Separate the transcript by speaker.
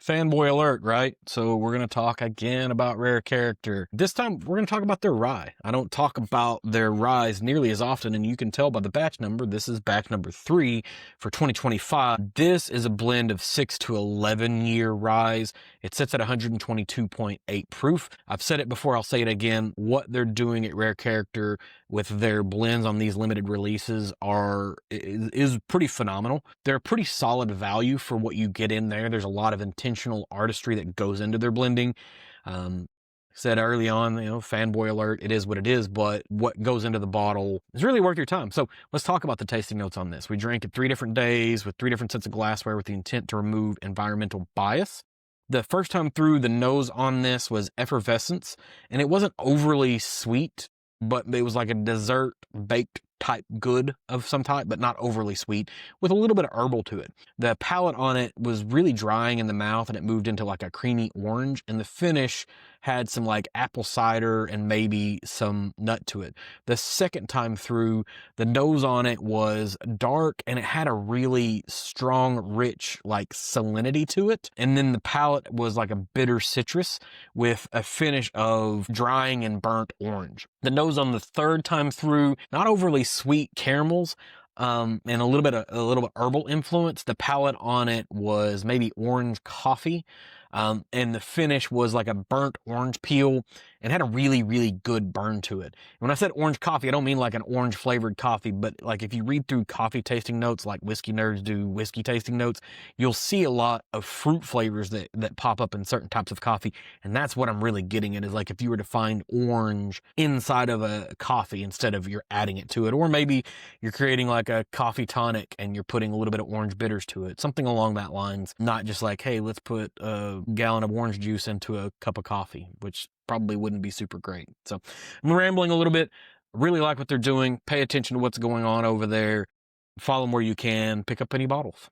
Speaker 1: Fanboy alert, right? So we're going to talk again about Rare Character. This time we're going to talk about their rye. I don't talk about their ryes nearly as often, and you can tell by the batch number. This is batch number 3 for 2025. This is a blend of 6 to 11 year ryes. It sits at 122.8 proof. I've said it before, I'll say it again. What they're doing at Rare Character with their blends on these limited releases is pretty phenomenal. They're a pretty solid value for what you get in there. There's a lot of intentional artistry that goes into their blending. Said early on, fanboy alert, it is what it is, but what goes into the bottle is really worth your time. So let's talk about the tasting notes on this. We drank it 3 different days with 3 different sets of glassware with the intent to remove environmental bias. The first time through, the nose on this was effervescence, and it wasn't overly sweet, but it was like a dessert baked type good of some type, but not overly sweet, with a little bit of herbal to it. The palate on it was really drying in the mouth, and it moved into like a creamy orange, and the finish had some like apple cider and maybe some nut to it. The second time through, the nose on it was dark, and it had a really strong, rich like salinity to it. And then the palate was like a bitter citrus with a finish of drying and burnt orange. The nose on the third time through, not overly sweet caramels, and a little bit herbal influence. The palate on it was maybe orange coffee, and the finish was like a burnt orange peel and had a really, really good burn to it. When I said orange coffee, I don't mean like an orange flavored coffee, but like if you read through coffee tasting notes, like whiskey nerds do whiskey tasting notes, you'll see a lot of fruit flavors that pop up in certain types of coffee. And that's what I'm really getting at, is like if you were to find orange inside of a coffee instead of you're adding it to it, or maybe you're creating like a coffee tonic and you're putting a little bit of orange bitters to it, something along that lines. Not just like, hey, let's put a gallon of orange juice into a cup of coffee, which probably wouldn't be super great. So I'm rambling a little bit. Really like what they're doing. Pay attention to what's going on over there. Follow them where you can. Pick up any bottles.